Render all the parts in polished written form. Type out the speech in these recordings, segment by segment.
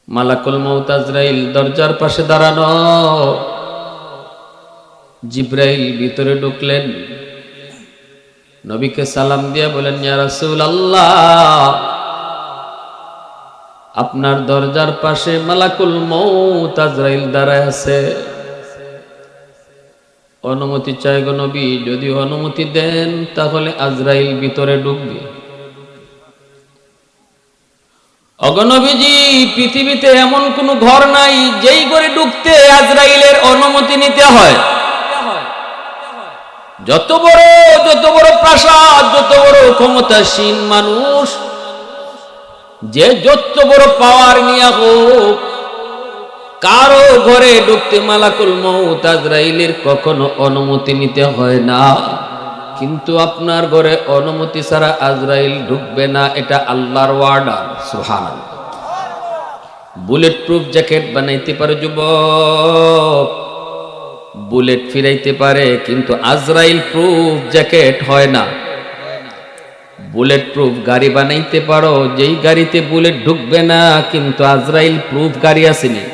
মালাকুল মউত আজরাইল দরজার পাশে দাঁড়ানো। জিব্রাইল ভিতরে ঢুকলেন, নবীকে সালাম দিয়া বলেন, ইয়া রাসূলুল্লাহ, আপনার দরজার পাশে মালাকুল মউত আজরাইল দাঁড়ায় আছে, অনুমতি চাই গো নবী। যদি অনুমতি দেন তাহলে আজরাইল ভিতরে ঢুকবে। অগনবীজি, পৃথিবীতে এমন কোন ঘর নাই যেই ঘরে ঢুকতে আজরাইলের অনুমতি নিতে হয়। যত বড় প্রাসাদ, যত বড় ক্ষমতাসীন মানুষ, যে যত বড় পাওয়ার নিয়ে হোক, কারো ঘরে ঢুকতে মালাকুল মউত আজরাইলের কখনো অনুমতি নিতে হয় না। কিন্তু আপনার ঘরে অনুমতি ছাড়া আজরাইল ঢুকবে না, এটা আল্লাহর ওয়ার্ডার। সুবহানাল্লাহ। বুলেট প্রুফ জ্যাকেট বানাইতে পারে যুবক, বুলেট ফিরাইতে পারে, কিন্তু আজরাইল প্রুফ জ্যাকেট হয় না। বুলেট প্রুফ গাড়ি বানাইতে পারো, যেই গাড়িতে বুলেট ঢুকবে না, কিন্তু আজরাইল প্রুফ গাড়ি আসেনি।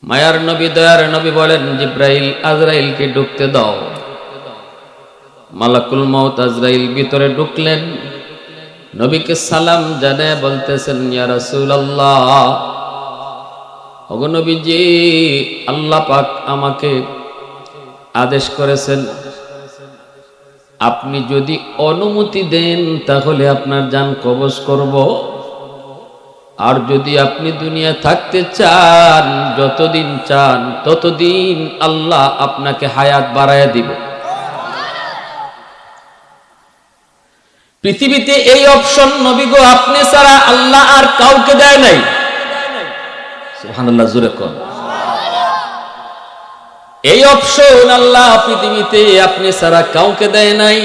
মায়ার নবী, দয়ার নবী বলেন, জিব্রাইল, আজরাইলকে ঢুকতে দাও। মালাকুল মউত আজরাইল ভিতরে ঢুকলেন, নবীকে সালাম জানায় বলতেছেন, ইয়া রাসূলুল্লাহ, ওগো নবীজি, আল্লাহ পাক আমাকে আদেশ করেছেন, আপনি যদি অনুমতি দেন তাহলে আপনার জান কবজ করব, আর যদি আপনি দুনিয়া থাকতে চান, যতদিন চান ততদিন আল্লাহ আপনাকে হায়াত বাড়ায়া দিব। পৃথিবীতে এই অপশন নবী গো আপনি ছাড়া আল্লাহ আর কাউকে দেয় নাই। সুবহানাল্লাহ, জোরে কোন। এই অপশন আল্লাহ পৃথিবীতে আপনি ছাড়া কাউকে দেয় নাই।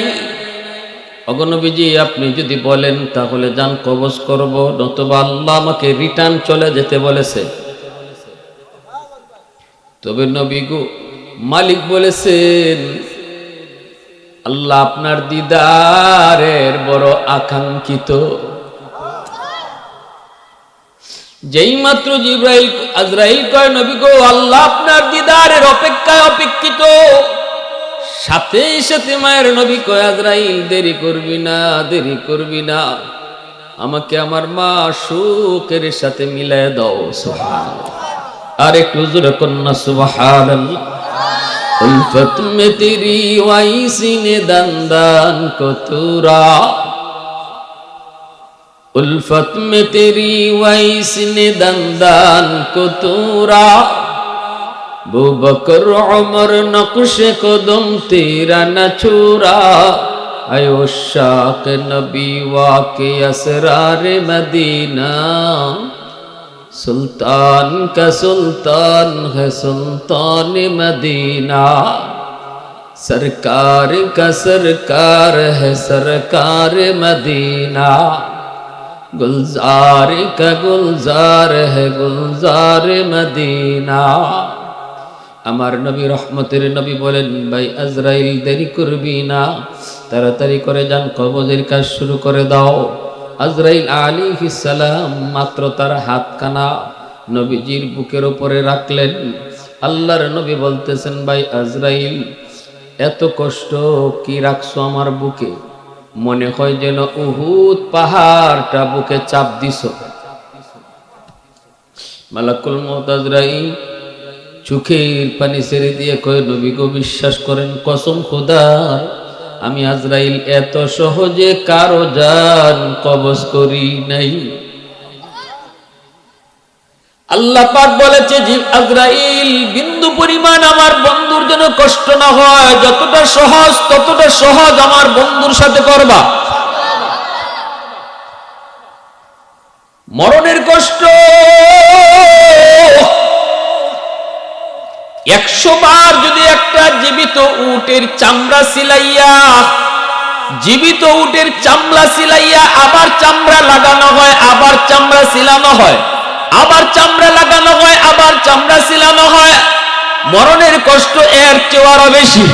ওগো নবীজি, আপনি যদি বলেন তাহলে জান কবজ করব, নতুবা আল্লাহ আমাকে রিটার্ন চলে যেতে বলেছে। তবে নবী গো, মালিক বলেছেন, আল্লাহ আপনার দিদারের বড় আকাঙ্ক্ষিত। যেই মাত্র জিব্রাইল আজরাইল কয়, নবী গো, আল্লাহ আপনার দিদারের অপেক্ষায় অপেক্ষিত, সাথে সাথে মায়ের নবী কয়, আজরাইল, দেরি করবি না, দেরি করবি না, আমাকে আমার মা সুখের সাথে মিলায় দাও। সুবহানাল্লাহ। আর একটু জোরে কন্যা সুবহানাল্লাহ। উলফত মে তেরি ওয়াইসিনে দান্দান কতুরা, উলফত মে তেরি ওয়াইসিনে দান্দান কতুরা, अबू बकर उमर नक्शे कदम तेरा न छूरा, आयो शाक नबी वाके असरार मदीना, सुल्तान का सुल्तान है सुल्तान मदीना, सरकार का सरकार है सरकार मदीना, गुलजार का गुलजार है गुलजार मदीना। আমার নবী রহমতের নবী বলেন, ভাই আজরাইল, দেরি করবি না, তাড়াতাড়ি করে যান কবজের কাজ শুরু করে দাও। আজরাইল আলাইহিস সালাম মাত্র তার হাতখানা নবীজির বুকের উপরে রাখলেন। আল্লাহর নবী বলতেছেন, ভাই আজরাইল, এত কষ্ট কি রাখছো আমার বুকে? মনে হয় যেন উহুদ পাহাড়টা বুকে চাপ দিছো। মালাকুল মউত আজরাইল চোখের পানি ছেড়ে দিয়ে কয়, নবী গো, বিশ্বাস করেন, কসম খোদার, আমি আজরাইল এত সহজে কারো জান কবজ করি নাই। আল্লাহ পাক বলেছে, আজরাইল, বিন্দু পরিমাণ আমার বন্ধুর জন্য কষ্ট না হয়, যতটা সহজ ততটা সহজ আমার বন্ধুর সাথে করবা। মরণের কষ্ট 100 বার যদি একটা জীবিত উটের চামড়া সিলাইয়া, জীবিত উটের চামড়া সিলাইয়া আবার চামড়া লাগানো হয়, আবার চামড়া সিলানো হয়, আবার চামড়া লাগানো হয়, আবার চামড়া সিলানো হয়, মরণের কষ্ট এর চেয়ে আরো বেশি।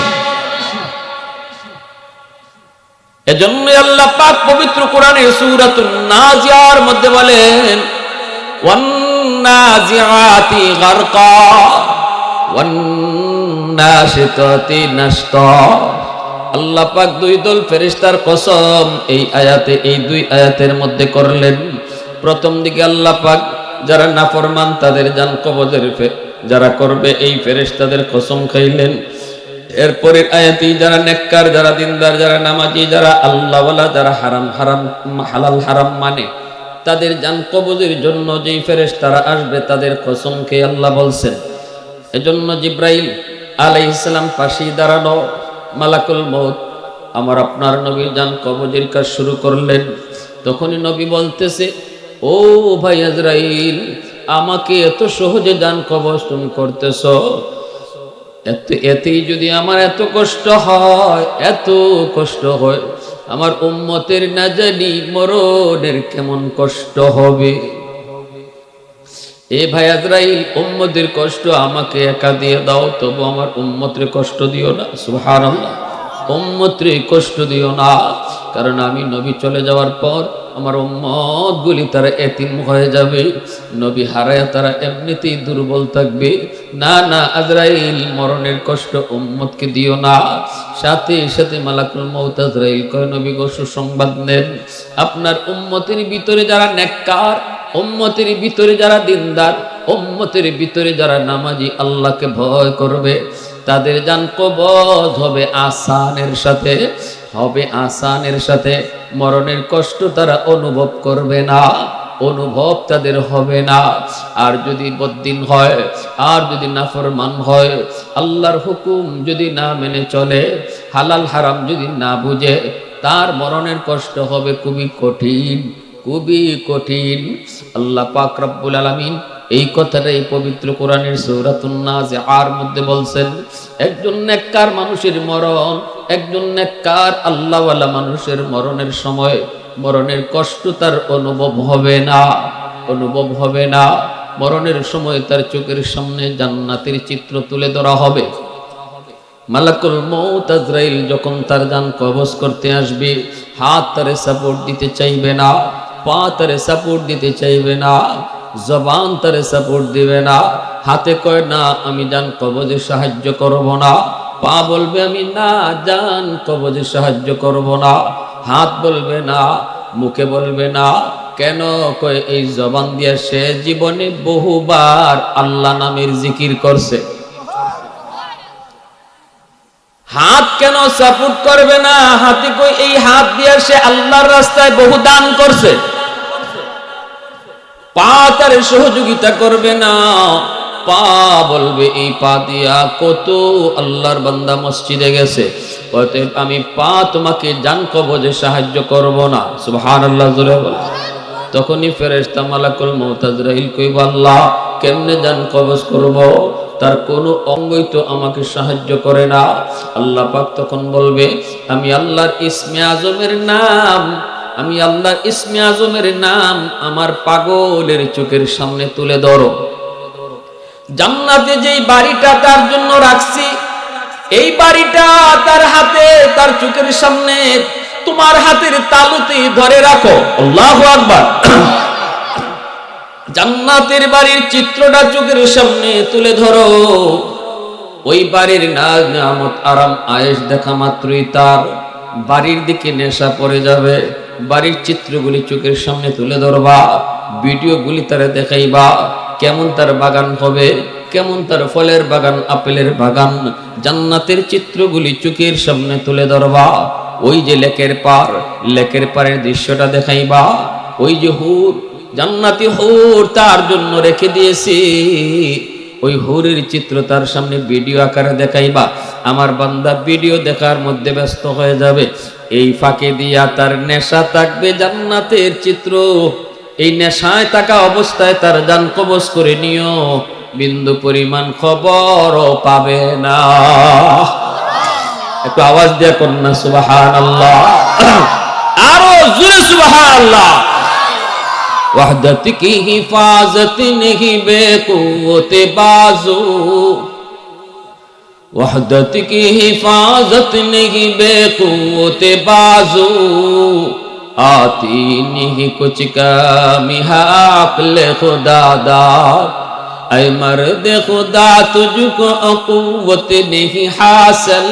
এজন্য আল্লাহ পাক পবিত্র কোরআনে সূরাতুন নাজিয়ার মধ্যে বলেন ওয়ান নাজিআতি গারকা ওয়ান নাশিতাতি নাশতা। আল্লাহ পাক দুই দল ফেরেশতার কসম এই আয়াতে, এই দুই আয়াতের মধ্যে করলেন। প্রথম দিকে আল্লাহ পাক যারা নাফরমান তাদের জান কবজের যারা করবে এই ফেরেশতাদের কসম খাইলেন। এরপরের আয়াতেই যারা নেককার, যারা দিনদার, যারা নামাজি, যারা আল্লাহওয়ালা, যারা হারাম হালাল হারাম মানে তাদের জান কবজের জন্য যেই ফেরেশতারা আসবে তাদের কসম খেয়ে আল্লাহ বলছেন। এজন্য জিব্রাইল আলাইহিস সালাম পাশেই দাঁড়ানো, মালাকুল মউত আমার আপনার নবীর জান কবজের কাজ শুরু করলেন। তখনই নবী বলতেছে, ও ভাই আজরাইল, আমাকে এত সহজে জান কবজ তুমি করতেছ, এতেই যদি আমার এত কষ্ট হয়, এত কষ্ট হয়, আমার উম্মতের না জানি মরণের কেমন কষ্ট হবে। এ ভাই আজরাইল, উম্মতের কষ্ট আমাকে একা দিয়ে দাও, তবু আমার উম্মতের কষ্ট দিও না। সুবহানাল্লাহ, উম্মতের কষ্ট দিও না, কারণ আমি নবী চলে যাওয়ার পর আমার উম্মত গুলি তারা এতিম হয়ে যাবে, নবী হারায় তারা এমনিতেই দুর্বল থাকবে। না না আজরাইল, মরণের কষ্ট উম্মতকে দিও না। সাথে সাথে মালাকুল মউত আজরাইল কয়, নবী গো সুসংবাদ নেন, আপনার উম্মতের ভিতরে যারা নেককার, উম্মতের ভিতরে যারা দিনদার, উম্মতের ভিতরে যারা নামাজি, আল্লাহকে ভয় করবে, তাদের জান কবজ হবে আসানের সাথে, হবে আসানের সাথে। মরণের কষ্ট তারা অনুভব করবে না, অনুভব তাদের হবে না। আর যদি বদ্দিন হয়, আর যদি নাফরমান হয়, আল্লাহর হুকুম যদি না মেনে চলে, হালাল হারাম যদি না বুঝে, তার মরণের কষ্ট হবে খুবই কঠিন, খুবই কঠিন। আল্লাহ পাক রব্বুল আলামিন এই কথাটাই পবিত্র কোরআনের সূরাতুন নাজিআর মধ্যে বলছেন। একজন নেককার মানুষের মরণ, একজন নেককার আল্লাহওয়ালা মানুষের মরণের সময় মরণের কষ্ট তার অনুভব হবে না, অনুভব হবে না। মরণের সময় তার চোখের সামনে জান্নাতের চিত্র তুলে ধরা হবে। মালাকুল মউত আজরাইল যখন তার জান কবজ করতে আসবে, হাত তারে সাপোর্ট দিতে চাইবে না, পা তারে সাপোর্ট দিতে চাইবে না, জবান তারে সাপোর্ট দিবে না। হাতে কয় না আমি জান কবজে সাহায্য করব না, পা বলবে আমি না জান কবজে সাহায্য করব না, হাত বলবে না, মুখে বলবে না। কেন কয় এই জবান দিয়ে সে জীবনে বহুবার আল্লাহ নামের জিকির করছে। হাত কেন সাপোর্ট করবে না? হাতে কই এই হাত দিয়ে সে আল্লাহর রাস্তায় বহু দান করছে। পা তার সহযোগিতা করবে না, পা বলবে এই পা দিয়া কত আল্লাহর বান্দা মসজিদে গেছে, অতএব আমি পা তোমাকে জান কবজে সাহায্য করব না। সুবহানাল্লাহ জোরে বল। তখনই ফেরেশতা মালাকুল মউত আজরাইল কইব, আল্লাহ কেমনে জান কবজ করব, তার কোনো অঙ্গই তো আমাকে সাহায্য করে না। আল্লাহ পাক তখন বলবে, আমি আল্লাহর ইসমে আজমের নাম, আমি আল্লাহর ইসমে আজমের নাম আমার পাগলের চোখের সামনে তুলে ধরো। জান্নাতে যেই বাড়িটা তার জন্য রাখছি, এই বাড়িটা তার হাতে, তার চোখের সামনে তোমার হাতের তালুতে ধরে রাখো। আল্লাহু আকবার। জান্নাতের বাড়ির চিত্রটা চোখের সামনে তুলে ধরো। ওই বাড়ির নিয়ামত আরাম আয়েশ দেখা মাত্রই তার বাড়ির দিকে নেশা পড়ে যাবে। বাড়ির চিত্রগুলি চোখের সামনে তুলে ধরবা, ভিডিওগুলি তারা দেখাইবা, কেমন তার বাগান হবে, কেমন তার ফলের বাগান, আপেলের বাগান, জান্নাতের চিত্রগুলি চোখের সামনে তুলে ধরবা। ওই যে লেকের পার, লেকের পারের দৃশ্যটা দেখাইবা। ওই যে হুর, জান্নাতি হুর তার জন্য রেখে দিয়েছি, ওই হুরের চিত্র তার সামনে ভিডিও আকারে দেখাইবা। আমার বান্দা ভিডিও দেখার মধ্যে ব্যস্ত হয়ে যাবে, এই ফাঁকে দিয়া তার নেশা থাকবে জান্নাতের চিত্র। এই নেশায় থাকা অবস্থায় তার জান কবজ করে নিও, বিন্দু পরিমাণ খবরও পাবে না। একটু আওয়াজ দিয়া কন্যা সুবহানাল্লাহ, আরো জোরে সুবহানাল্লাহ। वहदत की हिफाजत नहीं बेकुव्वत बाजू, वहदत की हिफाजत नहीं बेक़ुव्वत बाजू, आती नहीं कुछ कमी है अक्ल खुदादार। ऐ मर्द खुदा तुझको क़ुव्वत नहीं हासिल,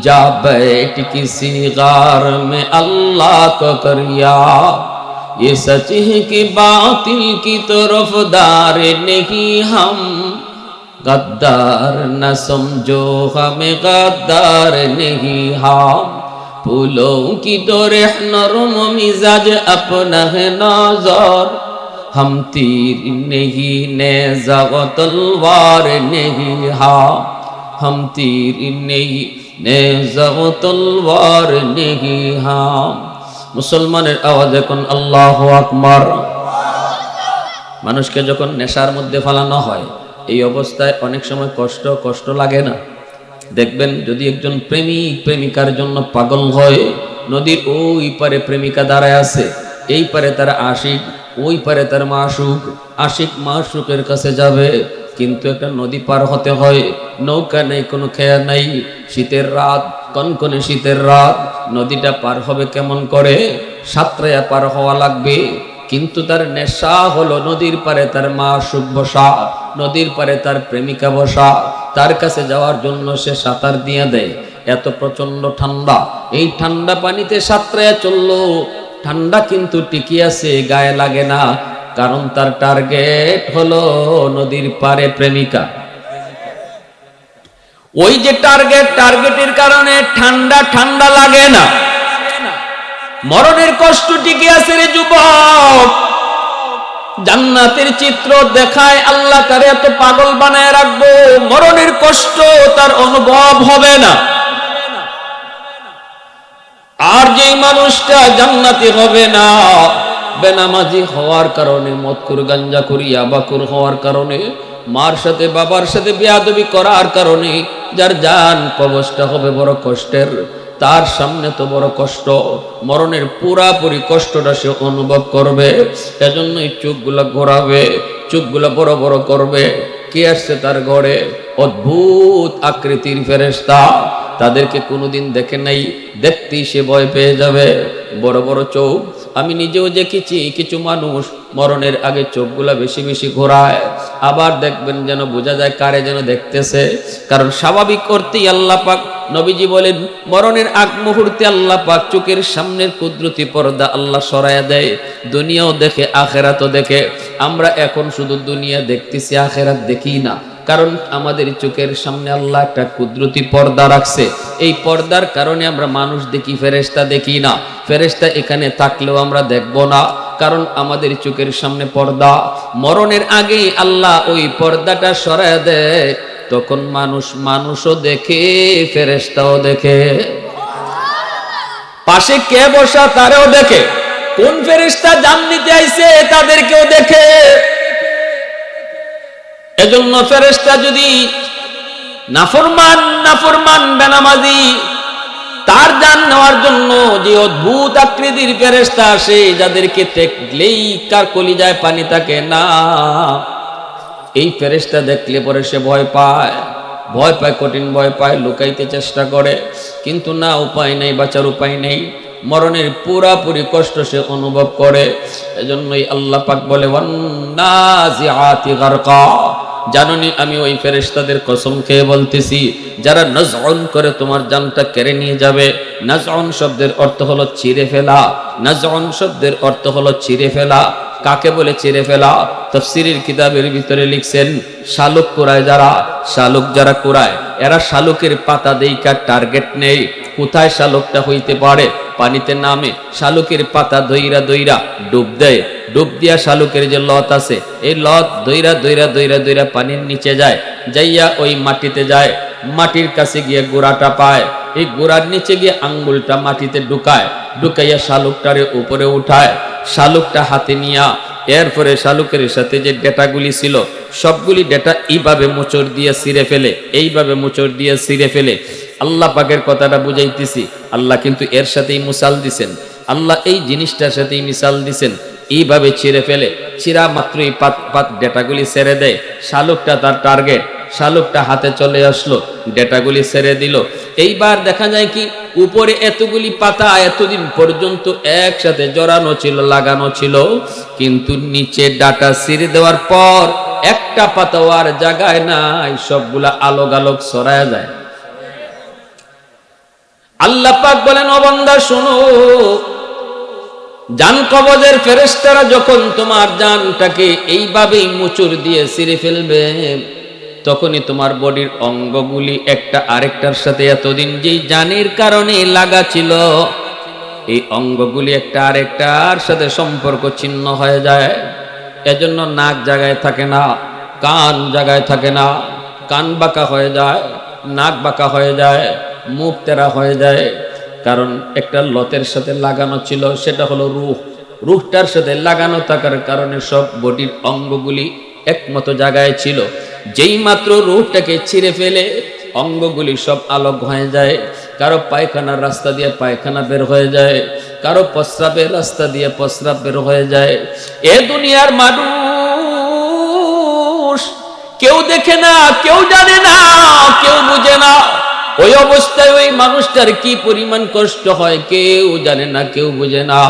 जा बैठ किसी गार में अल्लाह को कर याद। ये सच है कि बातिल की तरफदार नहीं हम, गद्दार न समझो हमें गद्दार नहीं हम। फूलों की तरह नरम मिजाज अपना है नजर, हम तीर नहीं नेज़ा व तलवार नहीं हम तीर नहीं नेज़ा व तलवार नहीं हम। মুসলমানের আওয়াজ এখন আল্লাহু আকবার। মানুষকে যখন নেশার মধ্যে ফেলানো হয় এই অবস্থায় অনেক সময় কষ্ট লাগে না? দেখবেন যদি একজন প্রেমিক প্রেমিকার জন্য পাগল হয়, নদীর ওই পারে প্রেমিকা দাঁড়ায় আছে, এই পারে তার আশিক, ওই পারে তার মাশুক। আশিক মাশুকের কাছে যাবে, কিন্তু একটা নদী পার হতে হয়, নৌকা নেই, কোনো খেয়া নাই, শীতের রাত, কনকনে শীতের রাত, নদীটা পার হবে কেমন করে? সাঁতরায়া পার হওয়া লাগবে। কিন্তু তার নেশা হলো নদীর পারে তার মাশুক বসা, নদীর পারে তার প্রেমিকা বসা, তার কাছে যাওয়ার জন্য সে সাঁতার দিয়ে দেয়। এত প্রচন্ড ঠান্ডা, এই ঠান্ডা পানিতে সাঁতরায়া চললো, ঠান্ডা কিন্তু টিকি আছে, গায়ে লাগে না, কারণ তার টার্গেট হলো নদীর পারে প্রেমিকা। ওই যে টার্গেটের কারণে ঠান্ডা লাগে না, মরণের কষ্ট টিকে আছে রে যুবক। জান্নাতের চিত্র দেখায় আল্লাহ তারে এত পাগল বানায় রাখবো, মরণের কষ্ট তার অনুভব হবে না। আর যে মানুষটা জান্নাতি হবে না, বেনামাজি হওয়ার কারণে, মদখোর গাঞ্জাখোর ইয়াবাখোর হওয়ার কারণে, মার সাথে বাবার সাথে বেয়াদবি করার কারণে যার জান কবজটা হবে বড় কষ্টের, তার সামনে তো বড় কষ্ট, মরণের পুরাপুরি কষ্টটা সে অনুভব করবে। এজন্যই চোখগুলা ঘোরাবে, চোখগুলা বড় বড় করবে। কে আসছে তার ঘরে? অদ্ভুত আকৃতির ফেরেশতা, তাদেরকে কোনোদিন দেখে নাই, দেখতেই সে ভয় পেয়ে যাবে। বড় বড় চোখ, আমি নিজেও দেখেছি কিছু মানুষ মরণের আগে চোখগুলা বেশি বেশি ঘোরায়, আবার দেখবেন যেন বোঝা যায় কারে যেন দেখতেছে। কারণ স্বাভাবিক করতেই আল্লাহ পাক, নবীজি বলেন, মরণের আগ মুহূর্তে আল্লাহ পাক চোখের সামনের কুদরতি পর্দা আল্লাহ সরায়া দেয়। দুনিয়াও দেখে, আখেরাতও দেখে। আমরা এখন শুধু দুনিয়া দেখতেছি, আখেরাত দেখি না, কারণ আমাদের চোখের সামনে আল্লাহ একটা কুদরতি পর্দা রাখছে। এই পর্দার কারণে আমরা মানুষ দেখি, ফেরেশতা দেখি না। ফেরেশতা এখানে থাকলেও আমরা দেখব না, কারণ আমাদের চোখের সামনে পর্দা। মরণের আগে আল্লাহ ওই পর্দাটা সরায় দেয়, তখন মানুষও দেখে, ফেরেশতাও দেখে। পাশে কে বসা তারেও দেখে, কোন ফেরেশতা জান নিতে আইছে তাদেরকেও দেখে। এজন্য ফেরেশতা যদি নাফরমান বেনামাজি, তার জান নেওয়ার জন্য যে অদ্ভুত আকৃতির ফেরেশতা আসে, যাদেরকে দেখলেই কার কলিজায় পানি থাকে না, এই ফেরেশতা দেখলে পরে সে ভয় পায়, কঠিন ভয় পায়, লুকাইতে চেষ্টা করে, কিন্তু না, উপায় নেই, বাঁচার উপায় নেই। মরণের পুরাপুরি কষ্ট সে অনুভব করে। এজন্যই আল্লাহ পাক বলে, ওয়ান্নাজিআতি গারকা। জাননি আমি ওই ফেরেশতাদের কসম খেয়ে বলতেছি, যারা নাজউন করে তোমার জানটা কেড়ে নিয়ে যাবে। নাজউন শব্দের অর্থ হলো ছিঁড়ে ফেলা। নাজউন শব্দের অর্থ হলো ছিঁড়ে ফেলা। কাকে বলে ছিঁড়ে ফেলা? তাফসীরের কিতাবের ভিতরে লিখছেন, শালুক কুড়ায় যারা কুড়ায়, এরা শালুকের পাতা দেইকা টার্গেট নেই, কোথায় শালুকটা হইতে পারে। পানিতে নামে, শালুকের পাতা দইরা ডুব দেয়, ডুব দিয়া শালুকের যে লত আছে, এই লত দইরা পানির নিচে যায়, যাইয়া ওই মাটিতে যায়, মাটির কাছে গিয়ে গোড়াটা পায়, এই গোড়ার নিচে গিয়ে আঙ্গুলটা মাটিতে ঢুকাইয়া শালুকটারে উপরে উঠায়, শালুকটা হাতে নিয়া, এরপরে শালুকের সাথে যে ডেটাগুলি ছিল সবগুলি ডেটা এইভাবে মোচড় দিয়ে ছিঁড়ে ফেলে, এইভাবে মোচড় দিয়ে ছিঁড়ে ফেলে। আল্লাহ পাকের কথাটা বুঝাইতেছি, আল্লাহ কিন্তু এর সাথেই মিসাল দিছেন, আল্লাহ এই জিনিসটার সাথেই মিসাল দিছেন। এইভাবে ছিঁড়ে ফেলে, ছিঁড়া মাত্রই পাত ডেটাগুলি ছেড়ে দেয়, শালুকটা তার টার্গেট, শালুকটা হাতে চলে আসলো, ডেটাগুলি ছেড়ে দিল। এইবার দেখা যায় কি উপরে এতগুলি পাতা এতদিন পর্যন্ত একসাথে জড়ানো ছিল, লাগানো ছিল, কিন্তু নিচে ডাটা ছিঁড়ে দেওয়ার পর একটা পাতাও আর জায়গায় নাই, সবগুলা আলোক আলোক ছড়ায় যায়। আল্লাহ পাক বলেন, ও বান্দা শোনো, জান কবজের ফেরেশতারা যখন তোমার জানটাকে এইভাবেই মুচুর দিয়ে ছিঁড়ে ফেলবে, তখনই তোমার বডির অঙ্গগুলি একটা আরেকটার সাথে এতদিন যেই জানের কারণে লাগা ছিল, এই অঙ্গগুলি একটা আরেকটার সাথে সম্পর্ক ছিন্ন হয়ে যায়। এজন্য নাক জায়গায় থাকে না, কান জায়গায় থাকে না, কান বাঁকা হয়ে যায়, নাক বাঁকা হয়ে যায়, মুখ তেরা হয়ে যায়। কারণ একটা লতের সাথে লাগানো ছিল, সেটা হলো রূহ। রূহটার সাথে লাগানো থাকার কারণে সব বডির অঙ্গগুলি একমতো জায়গায় ছিল। যেই মাত্র রূহটাকে ছিঁড়ে ফেলে অঙ্গগুলি সব আলোক হয়ে যায়। কারো পায়খানার রাস্তা দিয়ে পায়খানা বের হয়ে যায়, কারো প্রস্রাবের রাস্তা দিয়ে প্রস্রাব বের হয়ে যায়। এ দুনিয়ার মানুষ কেউ দেখে না, কেউ জানে না, কেউ বুঝে না। ওই অবস্থায় ওই মানুষটার কি পরিমাণ কষ্ট হয় কেউ জানে না, কেউ বুঝে না।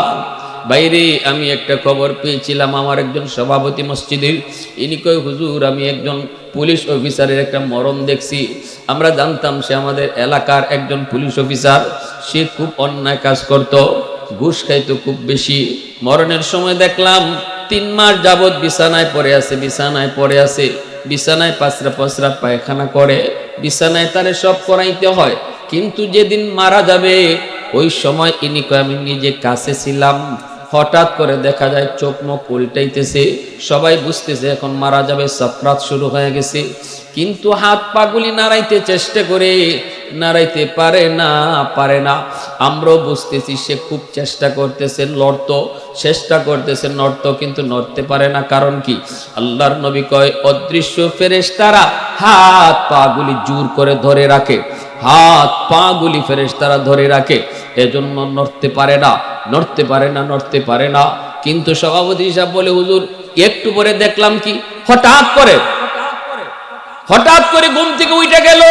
বাইরে আমি একটা খবর পেয়েছিলাম, আমার একজন সভাপতি মসজিদের, ইনি কই হুজুর আমি একজন পুলিশ অফিসারের একটা মরণ দেখছি। আমরা জানতাম সে আমাদের এলাকার একজন পুলিশ অফিসার, সে খুব অন্যায় কাজ করত, ঘুষ খাইতো খুব বেশি। মরণের সময় দেখলাম 3 মাস যাবৎ বিছানায় পড়ে আছে, বিছানায় পড়ে আছে, বিছানায় প্রস্রাব পায়খানা করে, বিছানায় তারে সব করাইতে হয়। কিন্তু যেদিন মারা যাবে ওই সময় ইনি কয় আমি নিজে কাছে ছিলাম, হঠাৎ করে দেখা যায় চোখ মুখ উল্টাইতেছে, সবাই বুঝতেছে এখন মারা যাবে, সাকরাত শুরু হয়ে গেছে। কিন্তু হাত পাগুলি নাড়াইতে চেষ্টা করে, নাড়াইতে পারে না। আমরাও বুঝতেছি সে খুব চেষ্টা করতেছে, চেষ্টা করতেছে নড়তো, কিন্তু নড়তে পারে না। কারণ কি? আল্লাহর নবী কয় অদৃশ্য ফেরেশতারা হাত পাগুলি জোর করে ধরে রাখে, হাত পাগুলি ফেরেশতারা ধরে রাখে, এজন্য নড়তে পারে না। কিন্তু সভাপতি সাহেব বলে হুজুর একটু পরে দেখলাম কি হঠাৎ করে ঘুম থেকে উঠে গেল,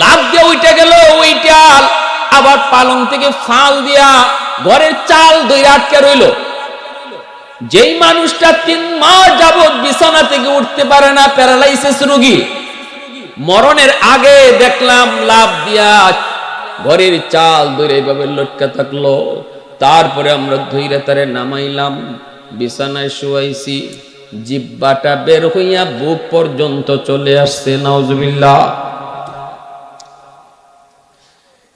লাফ দিয়ে উঠে গেল, ওইটা আবার পালং থেকে ফাল দিয়া ঘরের চাল ধরে আটকে রইল। যেই মানুষটা 3 মাস যাবৎ বিছানা থেকে উঠতে পারে না, প্যারালাইসিস রোগী, মরণের আগে দেখলাম লাফ দিয়া ঘরের চাল ধরে এইভাবে লটকা থাকলো। তারপরে আমরা ধইরা তারে নামাইলাম, বিছানায় শুয়াইছি, জিহ্বাটা বের হইয়া বুক পর্যন্ত চলে আসছে। নাউজুবিল্লাহ।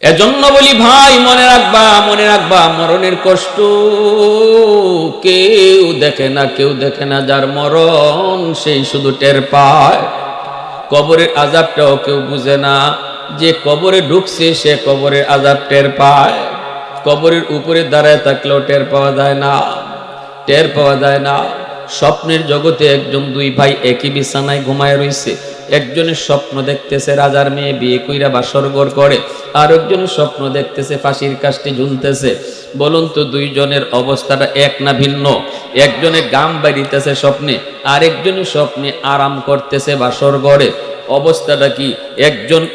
এজন্য বলি ভাই মনে রাখবা মরণের কষ্ট কেউ দেখে না, যার মরণ সেই শুধু টের পায়। কবরের আযাবটাও কেউ বুঝে না, যে কবরে ঢুকছে সে কবরের আযাব টের পায়। কবরের উপরে দাঁড়ায় থাকলেও টের পাওয়া যায় না। স্বপ্নের জগতে একজন 2 ভাই একই বিছানায় ঘুমায় রইছে। একজনের স্বপ্ন দেখতেছে রাজার মেয়ে বিয়ে কইরা বাসরঘর করে, আর একজনের স্বপ্ন দেখতেছে ফাঁসির কাস্টে ঝুলতেছে। বলুন তো 2 জনের অবস্থাটা এক না ভিন্ন? একজনের গাম বাড়িতেছে স্বপ্নে, আর একজনের স্বপ্নে আরাম করতেছে বাসরঘরে। অবস্থাটা কি?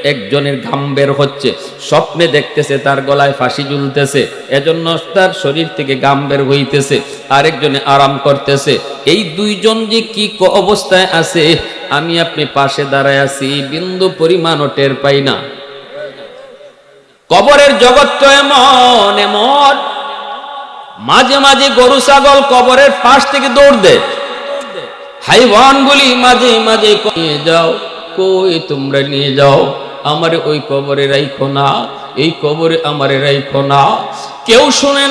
একজনের ঘাম বের হচ্ছে, স্বপ্নে দেখতেছে তার গলায় ফাঁসি ঝুলতেছে, এজন্য তার শরীর থেকে ঘাম বের হইতেছে, আরেকজনে আরাম করতেছে। এই 2 জন যে কি অবস্থায় আছে, আমি আপনি পাশে দাঁড়ায় আছি, বিন্দু পরিমাণও টের পাই না। কবরের জগৎটা এমন, মাঝে মাঝে গরু ছাগল কবরের পাশ থেকে দৌড় দেয়, হাইওয়ানগুলি মাঝে মাঝে নিয়ে যাও, কই তোমরা নিয়ে যাও, আমারে ওই কবরে রাইখো না, এই কবরে আমারে রাইখো না। কেউ শুনে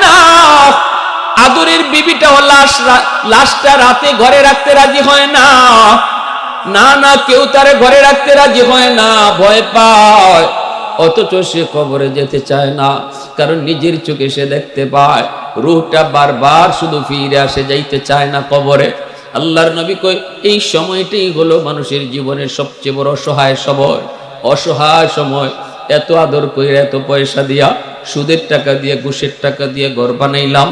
না। আদরের বিবিটাও লাশটা রাতে ঘরে রাখতে রাজি হয় না, কেউ তারে ঘরে রাখতে রাজি হয় না, ভয় পায়। অথচ সে কবরে যেতে চায় না, কারণ নিজের চোখে সে দেখতে পায় রূহটা বারবার শুধু ফিরে আসে, যাইতে চায় না কবরে। আল্লাহর নবী কই এই সময়টাই হলো মানুষের জীবনের সবচেয়ে বড় অসহায় সময়। এত আদর কইরা, এত পয়সা দিয়া, সুদের টাকা দিয়ে, ঘুষের টাকা দিয়ে ঘর বানাইলাম,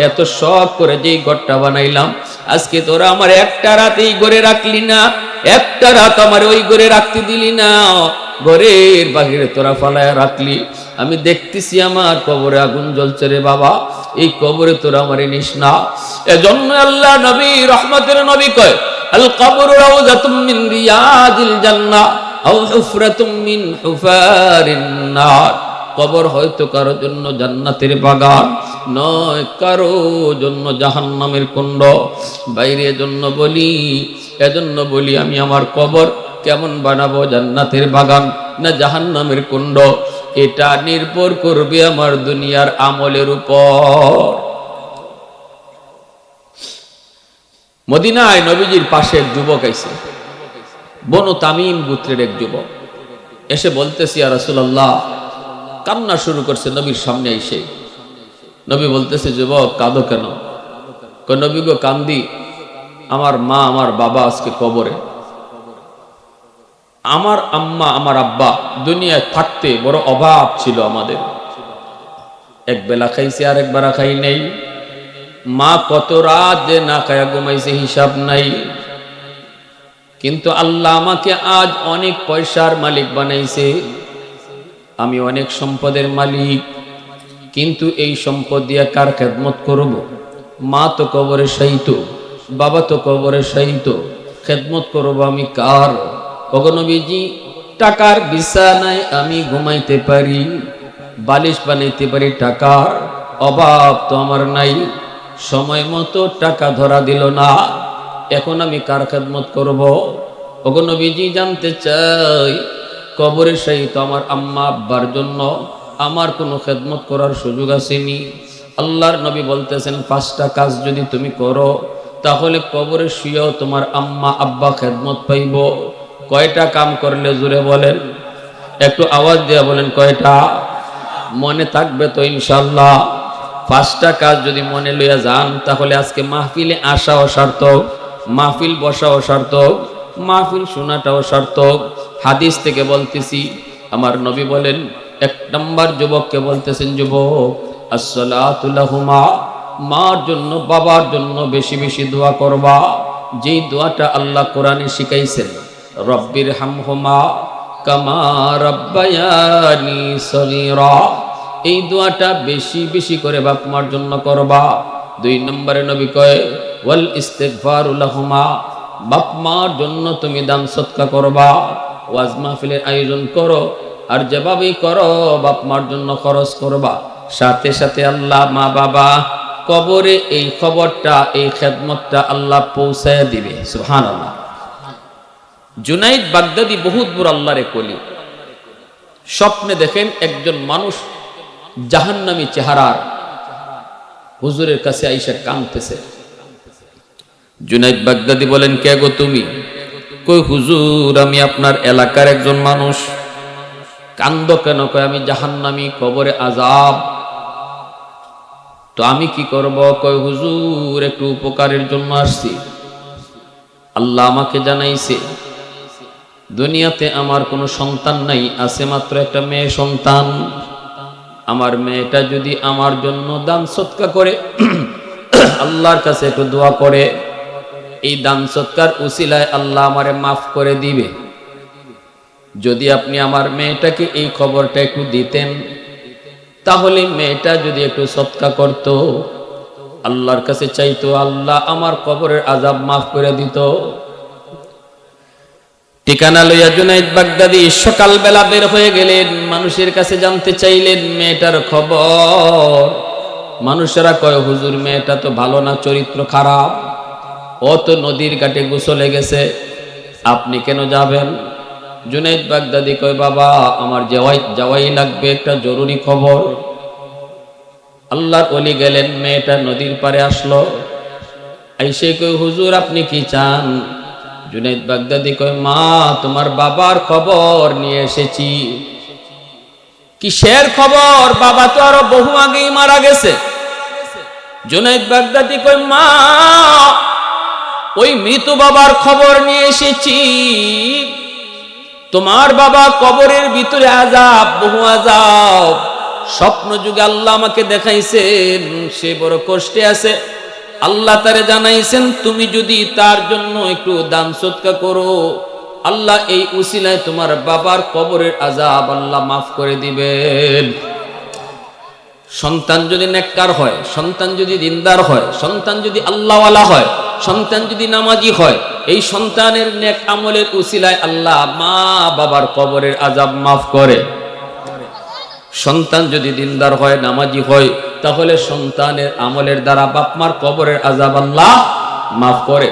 এত শখ করে যেই ঘরটা বানাইলাম, আজকে তোরা আমার একটা রাত এই ঘরে রাখলি না, একটা রাত আমার ওই ঘরে রাখতে দিলি না, ঘরের বাহিরে তোরা ফালায় রাখলি। আমি দেখতেছি আমার কবরে আগুন জ্বলছে রে বাবা, এই কবরে তোরা আমারে নিস না। এজন্য আল্লাহ নবী রহমতের নবী কয়, আল কবরু রাউযাতুম মিন রিয়াদিল জান্নাহ আও হুফরাতুম মিন হুফারিন নার। কবর হয়তো কারো জন্য জান্নাতের বাগান, নয় কারো জন্য জাহান্নামের কুণ্ড। বাইরে এজন্য বলি আমি আমার কবর কেমন বানাবো, জান্নাতের বাগান না জাহান্নামের কুণ্ড, এটা নির্ভর করবে আমার দুনিয়ার আমলের উপর। মদিনায় নবীজির পাশে এক যুবক আইছে, বনু তামিম গোত্রের এক যুবক। এসে বলতেছি, ইয়া রাসূলুল্লাহ, কান্না শুরু করছে নবীর সামনে এসে। নবী বলতেছে, যুবক কাঁদো কেন? কই, নবী গো কান্দি, আমার মা আমার বাবা আজকে কবরে। আমার আম্মা আমার আব্বা দুনিয়ায় থাকতে বড় অভাব ছিল আমাদের, এক বেলা খাইছে আর এক বেলা খাই নেই। মা কত রাত যে না খায়া ঘুমাইছে হিসাব নাই। কিন্তু আল্লাহ আমাকে আজ অনেক পয়সার মালিক বানাইছে, আমি অনেক সম্পদের মালিক, কিন্তু এই সম্পদ দিয়ে কার খেদমত করব? মা তো কবরে শায়িত, বাবা তো কবরে শায়িত, খেদমত করব আমি কার? ওগো নবীজি, টাকার বিছানায় আমি ঘুমাইতে পারি, বালিশ বানাইতে পারি, টাকার অভাব তো আমার নাই। সময় মতো টাকা ধরা দিল না, এখন আমি কার খেদমত করব? ওগো নবীজি, জানতে চাই কবরে শায়িত আমার আম্মা আব্বার জন্য আমার কোনো খেদমত করার সুযোগ আসেনি। আল্লাহর নবী বলতেছেন, 5টা কাজ যদি তুমি করো তাহলে কবরে শুয়েও তোমার আম্মা আব্বা খেদমত পাইব। কয়টা কাম করলে জোরে বলেন, একটু আওয়াজ দিয়ে বলেন কয়টা? মনে থাকবে তো ইনশাআল্লাহ? 5টা কাজ যদি মনে লইয়া যান তাহলে আজকে মাহফিলে আসাও সার্থক, মাহফিল বসাও সার্থক, মাহফিল শোনাটাও সার্থক। হাদিস থেকে বলতেছি, আমার নবী বলেন, 1 নম্বর যুবককে বলতেছেন, যুবক আসসালাতু লাহুমা, মার জন্য বাবার জন্য বেশি বেশি দোয়া করবা। যেই দোয়াটা আল্লাহ কোরআনে শিখাইছেন, রব্বির হামহুমা কামা রাব্বায়ানি সগীরা, এই দোয়াটা বেশি বেশি করে বাপ মার জন্য করবা। 2 নম্বরে নবী কয়, ওয়াল ইস্তিগফারু লাহুমা, বাপ মার জন্য তুমি দান সদকা করবা। ওয়াজ মাহফিলের আয়োজন করো, আর যেভাবেই করো বাপ মার জন্য খরচ করবা। সাথে সাথে আল্লাহ মা বাবা কবরে এই খবরটা, এই খেদমতটা আল্লাহ পৌঁছায় দিবে। সুবহানাল্লাহ। জুনাইদ বাগদাদি বহুত বড় আল্লাহর কলি। স্বপ্নে দেখেন একজন মানুষ জাহান্নামী চেহারার হুজুরের কাছে আইসা কাঁদতেছে। জুনাইদ বাগদাদি বলেন, কে গো তুমি? কই, হুজুর আমি আপনার এলাকার একজন মানুষ। কান্দো কেন? কয়, আমি জাহান্নামী, কবরে আযাব। তো আমি কি করব? কয়, হুজুর একটু উপকারের জন্য আসছি। আল্লাহ আমাকে জানাইছে দুনিয়াতে আমার কোনো সন্তান নাই, আছে মাত্র একটা মেয়ে সন্তান। আমার মেয়েটা যদি আমার জন্য দান সদকা করে, আল্লাহর কাছে একটু দোয়া করে, এই দান সদকার উসিলায় আল্লাহ আমারে মাফ করে দিবে। যদি আপনি আমার মেয়েটাকে এই খবরটা একটু দিতেন, তাহলে মেয়েটা যদি একটু সদকা করত, আল্লাহর কাছে চাইতো, আল্লাহ আমার কবরের আযাব মাফ করে দিত। ঠিকানা লইয়া জুনাইদ বাগদাদি সকালবেলা বের হয়ে গেলেন, মানুষের কাছে জানতে চাইলেন মেয়েটার খবর। মানুষেরা কয়, হুজুর মেয়েটা তো ভালো না, চরিত্র খারাপ, ও তো নদীর ঘাটে গোসলে গেছে, আপনি কেন যাবেন? জুনাইদ বাগদাদি কয়, বাবা আমার যাওয়াই লাগবে, একটা জরুরি খবর। আল্লাহর ওলি গেলেন, মেয়েটা নদীর পারে আসলো, আইসে কয়, হুজুর আপনি কি চান? জুনাইদ বাগদাদি কয়, মা তোমার বাবার খবর নিয়ে এসেছি। কিসের খবর? বাবা তো আরো বহু আগেই মারা গেছে। জুনাইদ বাগদাদি কয়, মা ওই মৃত বাবার খবর নিয়ে এসেছি। তোমার বাবা কবরের ভিতরে আযাব, বহু আযাব। স্বপ্ন যুগে আল্লাহ আমাকে দেখাইছেন, সে বড় কষ্টে আছে, আল্লাহ তারে জানাইছেন তুমি যদি তার জন্য একটু দান সদকা করো, আল্লাহ এই উসিলায় তোমার বাবার কবরের আযাব আল্লাহ মাফ করে দিবেন। সন্তান যদি নেককার হয়, সন্তান যদি দিনদার হয়, সন্তান যদি আল্লাহওয়ালা হয়, সন্তান যদি নামাজি হয়, এই সন্তানের নেক আমলের উসিলায় আল্লাহ মা বাবার কবরের আযাব মাফ করে। সন্তান যদি দিনদার হয়, নামাজি হয়, তাহলে সন্তানের আমলের দ্বারা বাপ মার কবরের আযাব আল্লাহ মাফ করে।